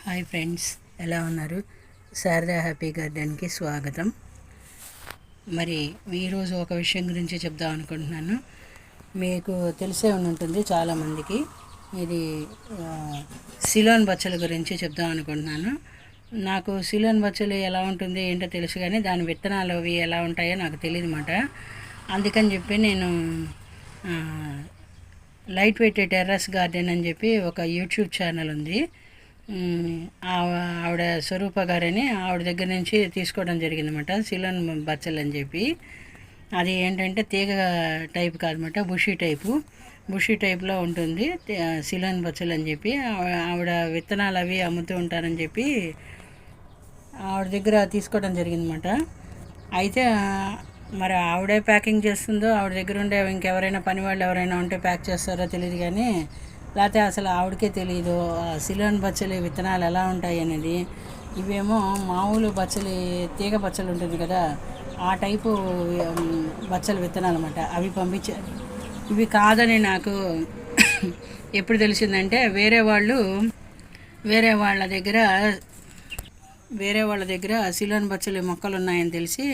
Hi friends, ఎలా ఉన్నారు? Sharada happy గార్డెన్కి స్వాగతం. మరి ఈరోజు ఒక విషయం గురించి చెప్దాం అనుకుంటున్నాను. మీకు తెలిసే ఉంటుంది చాలామందికి. ఇది సిలోన్ బచ్చల గురించి చెప్దాం అనుకుంటున్నాను. నాకు సిలోన్ బచ్చలు ఎలా ఉంటుంది ఏంటో తెలుసు, కానీ దాని విత్తనాలు అవి ఎలా ఉంటాయో నాకు తెలియదు అన్నమాట. అందుకని చెప్పి నేను లైట్ వెయిట్ టెర్రస్ గార్డెన్ అని చెప్పి ఒక యూట్యూబ్ ఛానల్ ఉంది. ఆవిడ స్వరూప గారని ఆవిడ దగ్గర నుంచి తీసుకోవడం జరిగిందన్నమాట. సిలోన్ బచ్చలు అని చెప్పి. అది ఏంటంటే తీగ టైప్ కాదన్నమాట, బుషీ టైప్లో ఉంటుంది సిలోన్ బచ్చలు అని చెప్పి. ఆవిడ విత్తనాలు అవి అమ్ముతూ ఉంటారని చెప్పి ఆవిడ దగ్గర తీసుకోవడం జరిగిందన్నమాట. అయితే మరి ఆవిడే ప్యాకింగ్ చేస్తుందో, ఆవిడ దగ్గర ఉండే ఇంకెవరైనా పని వాళ్ళు ఎవరైనా ఉంటే ప్యాక్ చేస్తారో తెలియదు, కానీ లేకపోతే అసలు ఆవిడకే తెలియదు సిలోన్ బచ్చలి విత్తనాలు ఎలా ఉంటాయి అనేది. ఇవేమో మామూలు బచ్చలి, తీగ బచ్చలు ఉంటుంది కదా, ఆ టైపు బచ్చల విత్తనాలు అన్నమాట. అవి పంపించారు. ఇవి కాదని నాకు ఎప్పుడు తెలిసిందంటే వేరే వాళ్ళ దగ్గర సిలోన్ బచ్చలి మొక్కలు ఉన్నాయని తెలిసి,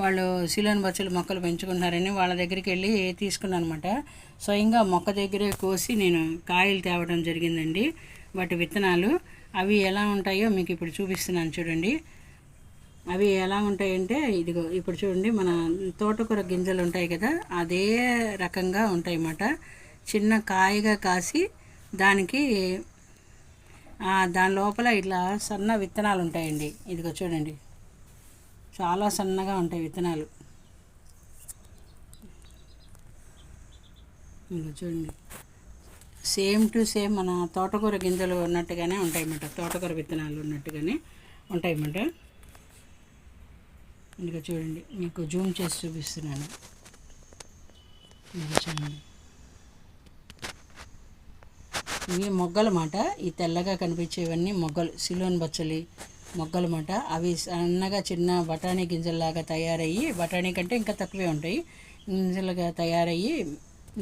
వాళ్ళు సిలోన్ బచ్చలి మొక్కలు పెంచుకుంటున్నారని వాళ్ళ దగ్గరికి వెళ్ళి తీసుకున్నాను అనమాట. స్వయంగా మొక్క దగ్గరే కోసి నేను కాయలు తేవడం జరిగిందండి. వాటి విత్తనాలు అవి ఎలా ఉంటాయో మీకు ఇప్పుడు చూపిస్తున్నాను చూడండి. అవి ఎలా ఉంటాయంటే ఇదిగో ఇప్పుడు చూడండి, మన తోటకూర గింజలు ఉంటాయి కదా, అదే రకంగా ఉంటాయి అన్నమాట. చిన్న కాయగా కాసి దానికి దాని లోపల ఇట్లా సన్న విత్తనాలు ఉంటాయండి. ఇదిగో చూడండి, చాలా సన్నగా ఉంటాయి విత్తనాలు. ఇదిగో చూడండి, సేమ్ టు సేమ్ మన తోటకూర గింజలు ఉన్నట్టుగానే ఉంటాయన్నమాట, తోటకూర విత్తనాలు ఉన్నట్టుగానే ఉంటాయన్నమాట. ఇదిగో చూడండి, మీకు జూమ్ చేసి చూపిస్తున్నాను. ఇదిగో చూడండి, ఇవి మొగ్గలమాట. ఈ తెల్లగా కనిపించేవన్నీ మొగ్గలు, సిలోన్ బచ్చలి మొగ్గలమాట. అవి సన్నగా చిన్న బఠానీ గింజల్లాగా తయారయ్యి, బఠానీ కంటే ఇంకా తక్కువే ఉంటాయి, గింజలుగా తయారయ్యి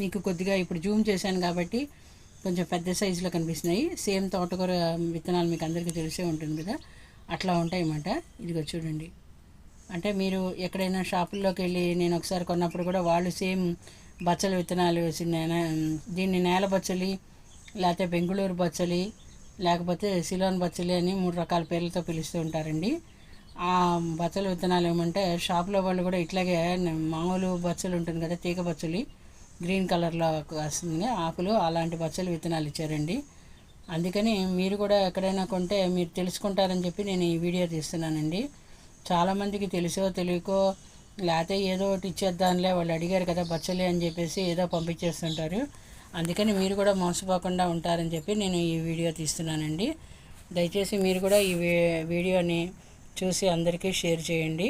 మీకు కొద్దిగా ఇప్పుడు జూమ్ చేశాను కాబట్టి కొంచెం పెద్ద సైజులో కనిపిస్తున్నాయి. సేమ్ తోటకూర విత్తనాలు మీకు అందరికీ తెలిసే ఉంటుంది కదా, అట్లా ఉంటాయి అన్నమాట. ఇదిగో చూడండి, అంటే మీరు ఎక్కడైనా షాపుల్లోకి వెళ్ళి నేను ఒకసారి కొన్నప్పుడు కూడా వాళ్ళు సేమ్ బచ్చల విత్తనాలు దీన్ని నేల బచ్చలి, లేకపోతే బెంగుళూరు బచ్చలి, లేకపోతే సిలోన్ బచ్చలి అని 3 రకాల పేర్లతో పిలుస్తూ ఉంటారండి. ఆ బచ్చల విత్తనాలు ఏమంటే షాప్లో వాళ్ళు కూడా ఇట్లాగే మామూలు బచ్చలు ఉంటుంది కదా, తీగ బచ్చలి గ్రీన్ కలర్లో వస్తుంది ఆకులు, అలాంటి బచ్చల విత్తనాలు ఇచ్చారండి. అందుకని మీరు కూడా ఎక్కడైనా కొంటే మీరు తెలుసుకుంటారని చెప్పి నేను ఈ వీడియో తీస్తున్నానండి. చాలామందికి తెలుసో తెలియకో లేకపోతే ఏదో ఒకటి ఇచ్చేద్దాంలే, వాళ్ళు అడిగారు కదా బచ్చలి అని చెప్పేసి ఏదో పంపించేస్తుంటారు. అందుకని మీరు కూడా మోసపోకుండా ఉంటారని చెప్పి నేను ఈ వీడియో తీస్తున్నానండి. దయచేసి మీరు కూడా ఈ వీడియోని చూసి అందరికీ షేర్ చేయండి.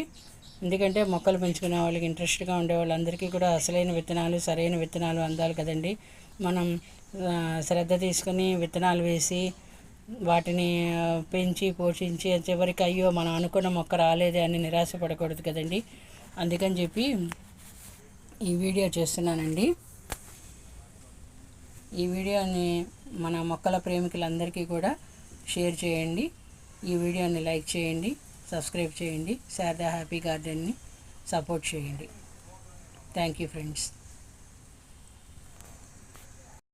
ఎందుకంటే మొక్కలు పెంచుకునే వాళ్ళకి, ఇంట్రెస్ట్గా ఉండే వాళ్ళందరికీ కూడా అసలైన విత్తనాలు, సరైన విత్తనాలు అందాలి కదండి. మనం శ్రద్ధ తీసుకుని విత్తనాలు వేసి వాటిని పెంచి పోషించి చివరికి అయ్యో మనం అనుకున్న మొక్క రాలేదే అని నిరాశపడకూడదు కదండి. అందుకని చెప్పి ఈ వీడియో చేస్తున్నానండి. ఈ వీడియోని మన మొక్కల ప్రేమికులందరికీ కూడా షేర్ చేయండి. ఈ వీడియోని లైక్ చేయండి, సబ్స్క్రైబ్ చేయండి, శారదా హ్యాపీ గార్డెన్ని సపోర్ట్ చేయండి. Thank you friends.